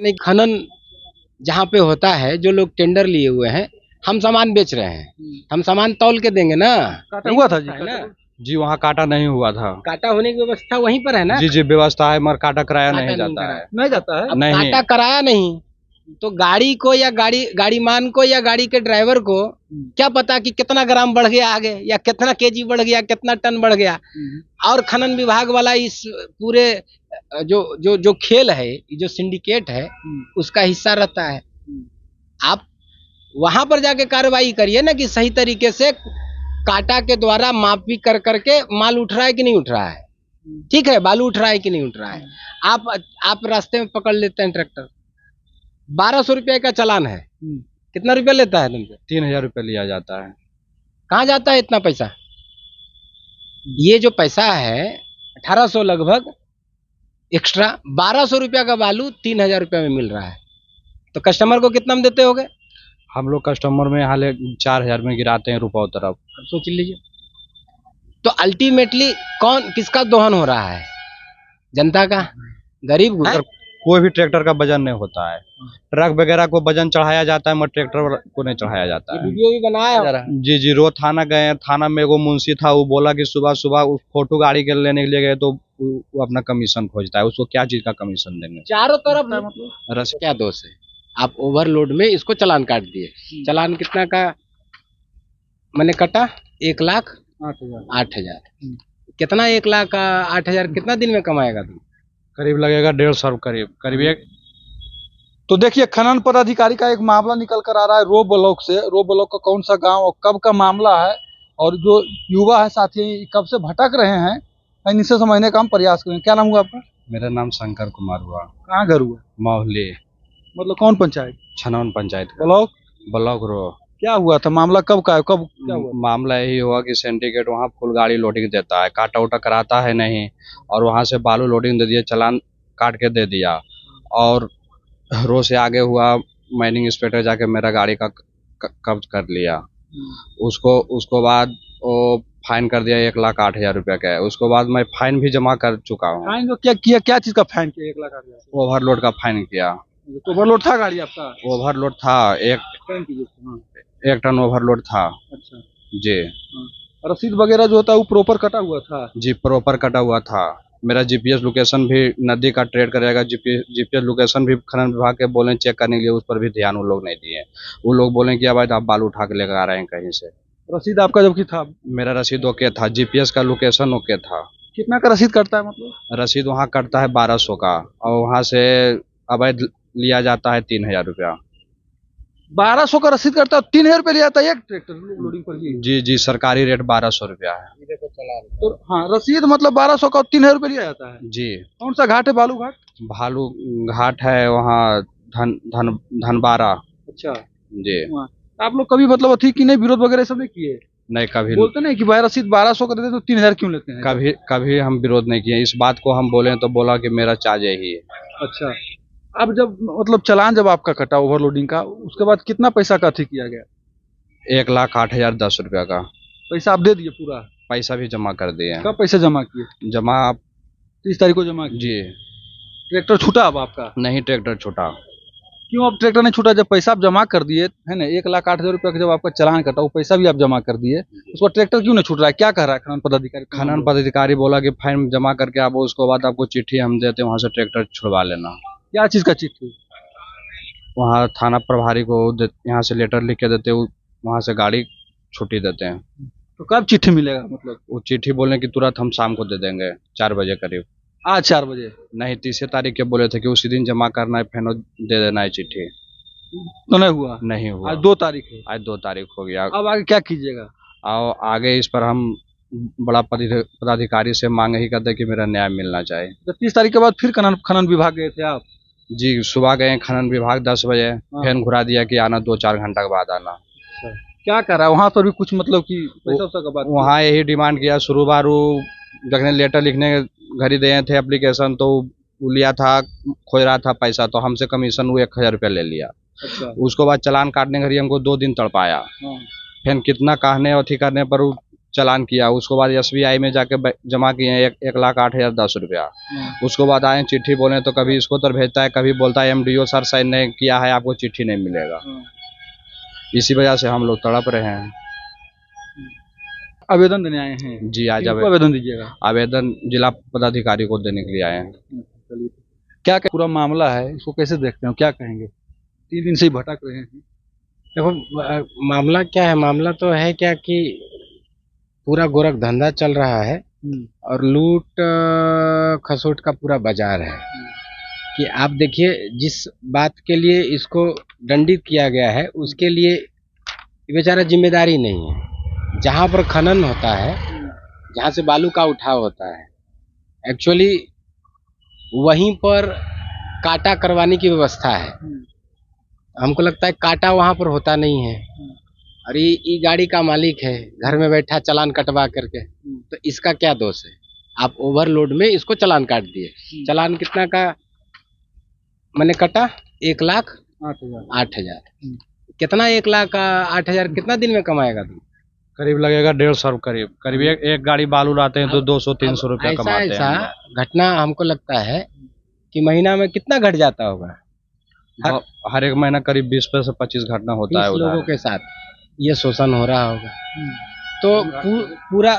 यानी खनन जहाँ पे होता है, जो लोग टेंडर लिए हुए हैं, हम सामान बेच रहे हैं, हम सामान तौल के देंगे ना। काटा हुआ था जी, है ना, जी वहाँ काटा नहीं हुआ था। काटा होने की व्यवस्था वहीं पर है ना। जी जी व्यवस्था है, मगर काटा कराया काटा नहीं नहीं जाता करा। है। नहीं जाता है। अब नहीं। काटा कराया नहीं तो गाड़ी को या गाड़ीमान को या गाड़ी के ड्राइवर को क्या पता कि कितना ग्राम बढ़ गया आगे, या कितना केजी बढ़ गया, कितना टन बढ़ गया। और खनन विभाग वाला इस पूरे जो जो जो खेल है, जो सिंडिकेट है, उसका हिस्सा रहता है। आप वहां पर जाके कार्रवाई करिए ना कि सही तरीके से काटा के द्वारा मापी कर करके माल उठ रहा है कि नहीं उठ रहा है। ठीक है, बालू उठ रहा है कि नहीं उठ रहा है। आप रास्ते में पकड़ लेते हैं ट्रैक्टर, 1200 रुपये का चालान है, कितना रुपया लेता है तुमसे? 3000 रुपये लिया जाता है। कहाँ जाता है इतना पैसा? ये जो पैसा है 1800 लगभग एक्स्ट्रा, 1200 रुपया का बालू 3000 रुपया में मिल रहा है, तो कस्टमर को कितना में देते होगे? हम लोग कस्टमर में हाल 4000 में गिराते हैं रुपये तरफ। सोच लीजिए, तो अल्टीमेटली कौन किसका दोहन हो रहा है? जनता का, गरीब गुजर। कोई भी ट्रैक्टर का वजन नहीं होता है, ट्रक वगैरह को वजन चढ़ाया जाता है, मगर ट्रैक्टर को नहीं चढ़ाया जाता है। वीडियो भी बनाया है। जी जी रोज थाना गए हैं, थाना में एगो मुंशी था, वो बोला कि सुबह सुबह उस फोटो गाड़ी के लेने के लिए गए तो वो अपना कमीशन खोजता है, उसको क्या चीज का कमीशन देंगे? चारों तरफ मतलब क्या दोष है? आप ओवरलोड में इसको चालान काट दिए। चालान कितना का मैंने कटा? 1,08,000। कितना 1,08,000 कितना दिन में कमाएगा तुम? करीब लगेगा 150 करीब एक। तो देखिए, खनन पदाधिकारी का एक मामला निकल कर आ रहा है रो ब्लॉक से। रो ब्लॉक का कौन सा गांव और कब का मामला है, और जो युवा है साथी कब से भटक रहे हैं, इनसे समझने का हम प्रयास करेंगे। क्या नाम हुआ आपका? मेरा नाम शंकर कुमार हुआ। कहाँ घर हुआ? मोहली, मतलब कौन पंचायत? छनौन पंचायत का। ब्लॉक रो। क्या हुआ था? मामला कब का है, कब क्या हुआ? मामला यही हुआ कि सिंडिकेट वहाँ फुल गाड़ी लोडिंग देता है, काटा उटा कराता है नहीं, और वहाँ से बालू लोडिंग दे दिया, चालान काट के दे दिया, और रो से आगे हुआ माइनिंग इंस्पेक्टर जाके मेरा गाड़ी का कब्ज कर लिया। उसको बाद वो फाइन कर दिया 1,08,000 रुपया का है। उसको बाद मैं फाइन भी जमा कर चुका हूँ। फाइन जो क्या किया, क्या चीज का फाइन किया? 1,08,000। ओवरलोड का फाइन किया। तो ओवरलोड था गाड़ी आपका? ओवरलोड था, एक टन ओवरलोड था। अच्छा जी। रसीद वगैरह जो होता है वो प्रॉपर कटा हुआ था? जी प्रॉपर कटा हुआ था। मेरा जीपीएस लोकेशन भी नदी का ट्रेड करेगा, जीपीएस लोकेशन भी खनन विभाग के बोले चेक करने के लिए, उस पर भी ध्यान वो लोग नहीं दिए। वो लोग बोले कि अब आप बालू उठा के लेकर आ रहे हैं कहीं से। रसीद आपका जबकि था? मेरा रसीद ओके था, जीपीएस का लोकेशन ओके था। कितना का रसीद कटता है? मतलब रसीद वहाँ कटता है 1200 का, और वहाँ से अवैध लिया जाता है 3000 रुपया। 1200 का रसीद कटता है, 3000 रुपये लिया जाता है एक ट्रैक्टर लोडिंग पर? जी जी सरकारी रेट 1200 रुपया है। तो हाँ, रसीद मतलब 1200 का 3000 रुपये लिया जाता है जी। कौन सा घाट है? बालू घाट? भालू घाट है वहाँ, धनबारा। अच्छा जी। आप लोग कभी मतलब अथी की नहीं, विरोध वगैरह सब नहीं किए? नहीं, कभी बोलते नहीं कि भाई रसीद 1200 का देते तो 3000 क्यों लेते हैं? कभी हम विरोध नहीं किए। इस बात को हम बोले तो बोला कि मेरा चार्ज यही है। अच्छा, अब जब मतलब चालान जब आपका कटा ओवरलोडिंग का, उसके बाद कितना पैसा का अथी किया गया? 1,08,010 रुपया का पैसा आप दे दिए पूरा? पैसा भी जमा कर दिए। कब पैसा जमा किए? जमा 30 तारीख को जमा किए? जी। ट्रैक्टर छूटा अब आपका? नहीं, ट्रैक्टर छूटा। क्यों अब ट्रैक्टर नहीं छूटा? जब पैसा आप जमा कर दिए है ना, 1,08,000 रुपया का जब आपका चालान कटा, वो पैसा भी आप जमा कर दिए, उसको ट्रैक्टर क्यों नहीं छूट रहा है? क्या कह रहा है खनन पदाधिकारी? खनन पदाधिकारी बोला कि फाइन जमा करके आप उसको बाद आपको चिट्ठी हम देते, वहाँ से ट्रैक्टर छुड़वा लेना। क्या चीज का चिट्ठी? वहाँ थाना प्रभारी को यहाँ से लेटर लिख के देते, वहाँ से गाड़ी छुट्टी देते हैं। तो कब चिट्ठी मिलेगा? मतलब वो चिट्ठी बोले कि तुरंत हम शाम को दे देंगे 4 बजे करीब। आज 4 बजे? नहीं, 30 तारीख के बोले थे कि उसी दिन जमा करना है, फिर दे देना है चिट्ठी। तो नहीं हुआ? नहीं हुआ। आज 2 तारीख है। आज 2 तारीख हो गया। अब आगे क्या कीजिएगा? और आगे इस पर हम बड़ा पदाधिकारी से मांग ही करते कि मेरा न्याय मिलना चाहिए। तो 30 तारीख के बाद फिर खनन विभाग गए थे आप? जी, सुबह गए खनन विभाग 10 बजे, फिर घुरा दिया कि आना 2-4 घंटा के बाद आना। क्या कर रहा है वहाँ पर भी कुछ मतलब कि पैसा का बात? वहाँ यही डिमांड किया। शुरुबारू जखने लेटर लिखने घड़ी दिए थे एप्लीकेशन, तो वो लिया था, खोज रहा था पैसा, तो हमसे कमीशन वो 1000 रुपया ले लिया। उसको बाद चालान काटने घड़ी हमको 2 दिन तड़पाया। फिर कितना कहने और करने पर चालान किया, उसके बाद SBI में जाके जमा किए 1,08,010 रुपया। उसके बाद आए चिट्ठी बोले तो कभी इसको तो भेजता है, कभी बोलता है MDO सर साइन नहीं किया है, आपको चिट्ठी नहीं मिलेगा। इसी वजह से हम लोग तड़प रहे हैं। आवेदन देने आए हैं? जी, आज किसको आवेदन दीजिएगा? आवेदन जिला पदाधिकारी को देने के लिए आए हैं। क्या क्या पूरा मामला है, इसको कैसे देखते हैं, क्या कहेंगे? 3 दिन से ही भटक रहे हैं। देखो मामला क्या है, मामला तो है क्या कि पूरा गोरख धंधा चल रहा है और लूट खसोट का पूरा बाजार है। कि आप देखिए जिस बात के लिए इसको दंडित किया गया है उसके लिए बेचारा जिम्मेदारी नहीं है। जहाँ पर खनन होता है, जहाँ से बालू का उठाव होता है, एक्चुअली वहीं पर काटा करवाने की व्यवस्था है। हमको लगता है काटा वहाँ पर होता नहीं है। और ये गाड़ी का मालिक है, घर में बैठा चालान कटवा करके, तो इसका क्या दोष है? आप ओवरलोड में इसको चालान काट दिए। चालान कितना का मैंने कटा? 1,08,000। कितना 1,08,000 कितना दिन में कमाएगा तुम? करीब लगेगा 150 करीब एक गाड़ी बालू लाते हैं तो 200-300 रुपया कमाते हैं। ऐसा घटना हमको लगता है कि महीना में कितना घट जाता होगा? हर एक महीना करीब 20 से 25 घटना होता है लोगों के साथ ये शोषण हो रहा होगा। तो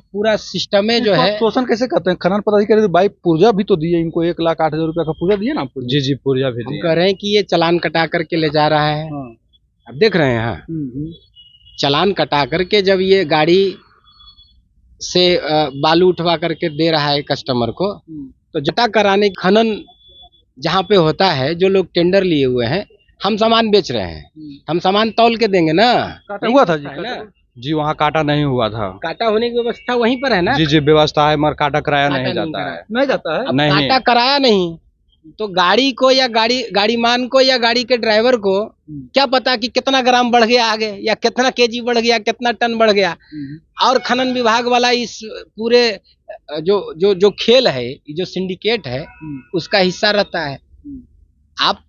पूरा सिस्टम में जो है शोषण कैसे करते हैं? खनन पदाधिकारी भाई पुर्जा भी तो दिए इनको, 1,08,000 रुपया का पुर्जा दिए ना आपको? जी पुर्जा भी दिए। हम कह रहे हैं कि ये चालान कटा करके ले जा रहा है। अब देख रहे हैं, हाँ, चालान कटा करके जब ये गाड़ी से बालू उठवा करके दे रहा है कस्टमर को, तो जटा कराने खनन जहाँ पे होता है, जो लोग टेंडर लिए हुए हैं, हम सामान बेच रहे हैं, हम सामान तौल के देंगे ना। काटा हुआ था जी? है ना जी, वहाँ काटा नहीं हुआ था। काटा होने की व्यवस्था वहीं पर है ना? जी व्यवस्था है, मगर काटा कराया नहीं जाता है। नहीं जाता है? नहीं, काटा कराया नहीं तो गाड़ी को या गाड़ीमान को या गाड़ी के ड्राइवर को क्या पता कि कितना ग्राम बढ़ गया आगे, या कितना केजी बढ़ गया, कितना टन बढ़ गया। और खनन विभाग वाला इस पूरे जो खेल है, जो सिंडिकेट है, उसका हिस्सा रहता है। आप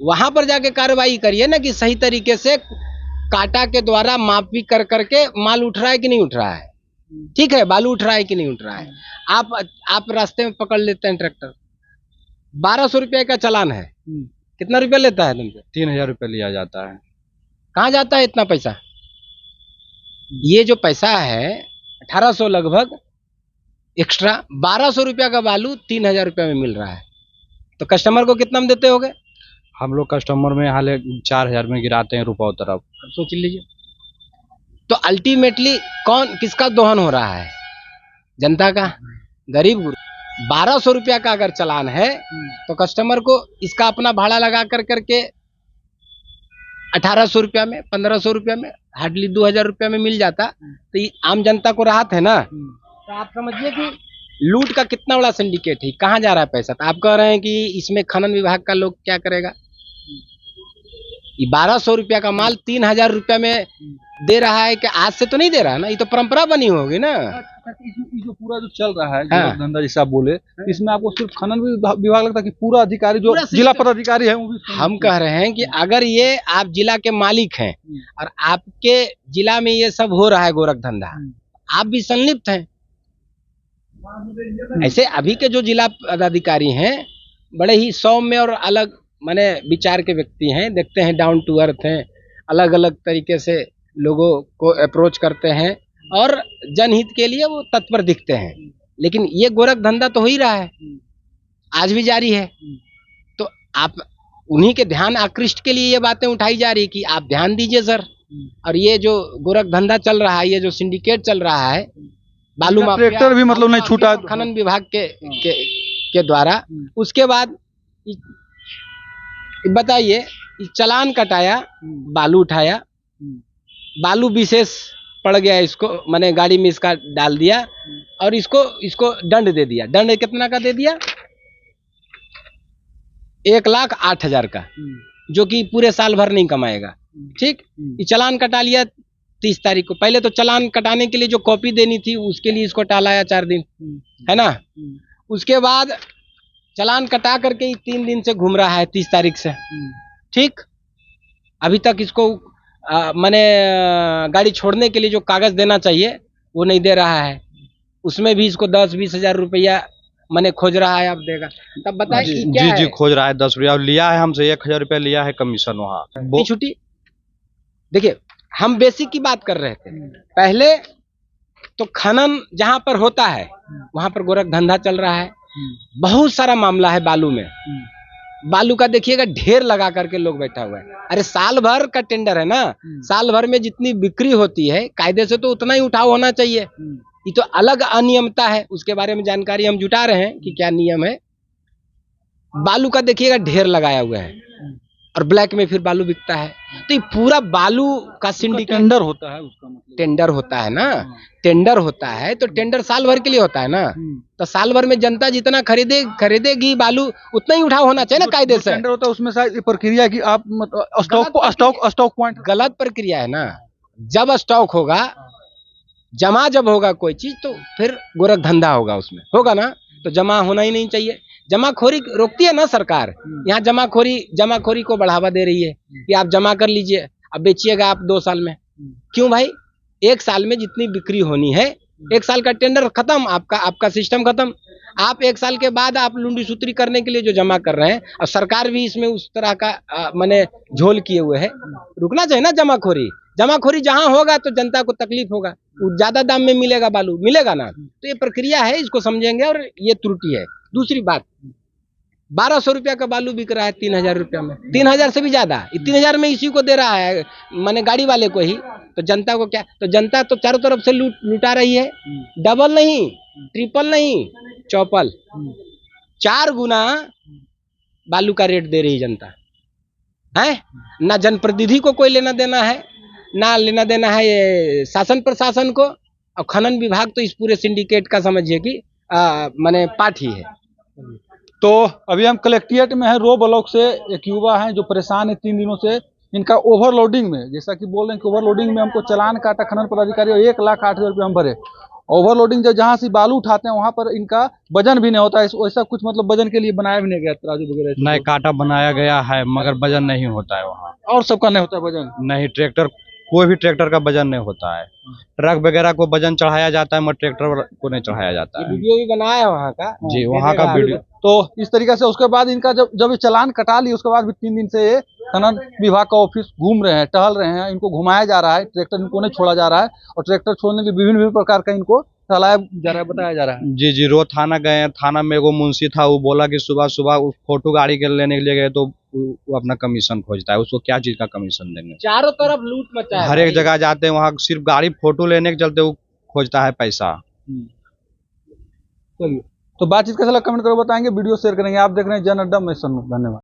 वहां पर जाके कार्रवाई करिए ना कि सही तरीके से काटा के द्वारा मापी कर करके माल उठ रहा है कि नहीं उठ रहा है। ठीक है, बालू उठ रहा है कि नहीं उठ रहा है। आप रास्ते में पकड़ लेते हैं ट्रैक्टर, 1,200 रुपए का चालान है, कितना रुपया लेता है तुमसे? 3,000 रुपया लिया जाता है। कहाँ जाता है इतना पैसा? ये जो पैसा है 1,800 लगभग एक्स्ट्रा, 1,200 रुपया का बालू 3,000 रुपया में मिल रहा है। तो कस्टमर को कितना में देते होगे? हम लोग कस्टमर में हाल 4,000 में गिराते हैं रुपये तरफ। सोच लीजिए, तो अल्टीमेटली किसका दोहन हो रहा है? जनता का, गरीब। 1,200 रुपया का अगर चालान है तो कस्टमर को इसका अपना भाड़ा लगा करके 1,800 रुपया में, 1,500 रुपया में, हार्डली 2,000 रुपया में मिल जाता, तो ये आम जनता को राहत है ना। तो आप समझिए कि लूट का कितना बड़ा सिंडिकेट है, कहाँ जा रहा है पैसा। तो आप कह रहे हैं कि इसमें खनन विभाग का लोग क्या करेगा? ये 1,200 रुपया का माल 3,000 रुपया में दे रहा है कि आज से तो नहीं दे रहा ना, ये तो परंपरा बनी होगी ना। जो पूरा जो चल रहा है गोरख धंधा जैसा आप बोले, इसमें आपको सिर्फ खनन विभाग लगता है कि पूरा अधिकारी जो जिला पदाधिकारी है वो भी? हम कह रहे हैं कि अगर ये आप जिला के मालिक हैं और आपके जिला में ये सब हो रहा है गोरख धंधा, आप भी संलिप्त हैं। ऐसे अभी के जो जिला पदाधिकारी हैं बड़े ही सौम्य और अलग माने विचार के व्यक्ति हैं, देखते हैं डाउन टू अर्थ हैं, अलग अलग तरीके से लोगों को अप्रोच करते हैं और जनहित के लिए वो तत्पर दिखते हैं। लेकिन ये गोरख धंधा तो हो ही रहा है, आज भी जारी है। तो आप उन्हीं के ध्यान आकृष्ट के लिए ये बातें उठाई जा रही कि आप ध्यान दीजिए सर। और ये जो गोरख धंधा चल रहा है, ये जो सिंडिकेट चल रहा है, बालू माफिया, ट्रैक्टर भी मतलब नहीं छूटा खनन विभाग के द्वारा, उसके बाद बताइए, चालान कटाया, बालू उठाया, बालू विशेष पड़ गया इसको, मैंने गाड़ी में इसका डाल दिया और इसको दंड दे दिया। दंड कितना का दे दिया? 1,08,000 का, जो कि पूरे साल भर नहीं कमाएगा। ठीक, ये चालान कटा लिया 30 तारीख को। पहले तो चालान कटाने के लिए जो कॉपी देनी थी उसके लिए इसको टालाया 4 दिन, है ना। उसके बाद चालान कटा करके 3 दिन से घूम रहा है 30 तारीख से। ठीक, अभी तक इसको मैंने गाड़ी छोड़ने के लिए जो कागज देना चाहिए वो नहीं दे रहा है, उसमें भी इसको 10-20 हजार रुपया मैंने खोज रहा है, अब देगा। तब बताए कि क्या जी है? जी खोज रहा है 10 रुपया और लिया है हमसे 1,000 रुपया लिया है कमीशन वहाँ। छुट्टी देखिए, हम बेसिक की बात कर रहे थे पहले। तो खनन जहां पर होता है वहां पर गोरख धंधा चल रहा है, बहुत सारा मामला है बालू में। बालू का देखिएगा ढेर लगा करके लोग बैठा हुआ है। अरे साल भर का टेंडर है ना, साल भर में जितनी बिक्री होती है कायदे से तो उतना ही उठाव होना चाहिए। ये तो अलग अनियमता है, उसके बारे में जानकारी हम जुटा रहे हैं कि क्या नियम है। बालू का देखिएगा ढेर लगाया हुआ है और ब्लैक में फिर बालू बिकता है। तो ये पूरा बालू का सिंडिकेट टेंडर होता है, उसका मतलब टेंडर होता है ना, टेंडर होता है तो टेंडर साल भर के लिए होता है ना। तो साल भर में जनता जितना खरीदेगी बालू उतना ही उठाव होना चाहिए ना कायदे से। टेंडर होता है उसमें शायद ये प्रक्रिया की आप मतलब स्टॉक पॉइंट गलत प्रक्रिया है ना। जब स्टॉक होगा, जमा जब होगा कोई चीज तो फिर गोरख धंधा होगा, उसमें होगा ना। तो जमा होना ही नहीं चाहिए। जमाखोरी रोकती है ना सरकार, यहाँ जमाखोरी को बढ़ावा दे रही है कि आप जमा कर लीजिए, अब बेचिएगा आप 2 साल में। क्यों भाई? 1 साल में जितनी बिक्री होनी है, 1 साल का टेंडर खत्म, आपका सिस्टम खत्म। आप 1 साल के बाद आप लुंडी सूत्री करने के लिए जो जमा कर रहे हैं, और सरकार भी इसमें उस तरह का माने झोल किए हुए है। रुकना चाहिए ना जमाखोरी जहां होगा तो जनता को तकलीफ होगा, ज्यादा दाम में मिलेगा बालू, मिलेगा ना। तो ये प्रक्रिया है, इसको समझेंगे और ये त्रुटि है। दूसरी बात, 1200 रुपया का बालू बिक रहा है 3000 रुपया में, 3000 से भी ज्यादा। 3000 में इसी को दे रहा है, माने गाड़ी वाले को ही। तो जनता को क्या? तो जनता तो चारों तरफ से लूटा रही है। डबल नहीं, ट्रिपल नहीं, चौपल, 4 गुना बालू का रेट दे रही जनता है। ना जनप्रतिनिधि को कोई लेना देना है, ना लेना देना है ये शासन प्रशासन को, और खनन विभाग तो इस पूरे सिंडिकेट का समझिए कि माने पार्ट ही है। तो अभी हम कलेक्ट्रेट में है, रो ब्लॉक से एक युवा है जो परेशान है 3 दिनों से। इनका ओवरलोडिंग में, जैसा कि बोल रहे हैं कि ओवरलोडिंग में हमको चालान काटा खनन पदाधिकारी और 1,08,000 रुपये हम भरे। ओवरलोडिंग जहाँ से बालू उठाते हैं वहां पर इनका वजन भी नहीं होता है, वैसा कुछ मतलब वजन के लिए बनाया भी नहीं गया तराजू वगैरह। नहीं, काटा बनाया गया है मगर वजन नहीं होता है वहाँ। और सबका नहीं होता वजन? नहीं, कोई भी ट्रैक्टर का वजन नहीं होता है। ट्रक वगैरह को वजन चढ़ाया जाता है मगर ट्रैक्टर को नहीं चढ़ाया जाता है। वीडियो भी बनाया है वहाँ का जी, वहाँ का वीडियो। तो इस तरीके से उसके बाद इनका जब ये चालान कटा ली, उसके बाद भी 3 दिन से ये खनन विभाग का ऑफिस घूम रहे हैं, टहल रहे हैं। इनको घुमाया जा रहा है, ट्रैक्टर इनको नहीं छोड़ा जा रहा है, और ट्रैक्टर छोड़ने के विभिन्न प्रकार का इनको टहलाया जा रहा है, बताया जा रहा है। जी जी, रोज थाना गए हैं। थाना में एगो मुंशी था, वो बोला कि सुबह सुबह उस फोटो गाड़ी के लेने के लिए गए तो वो अपना कमीशन खोजता है। उसको क्या चीज का कमीशन देंगे? चारों तरफ लूट मचा है। हर एक जगह जाते हैं, वहाँ सिर्फ गाड़ी फोटो लेने के चलते वो खोजता है पैसा। चलिए, तो बातचीत कैसा लगा कमेंट करो, बताएंगे, वीडियो शेयर करेंगे। आप देख रहे हैं जन अड्डा, मैं सन्नू, धन्यवाद।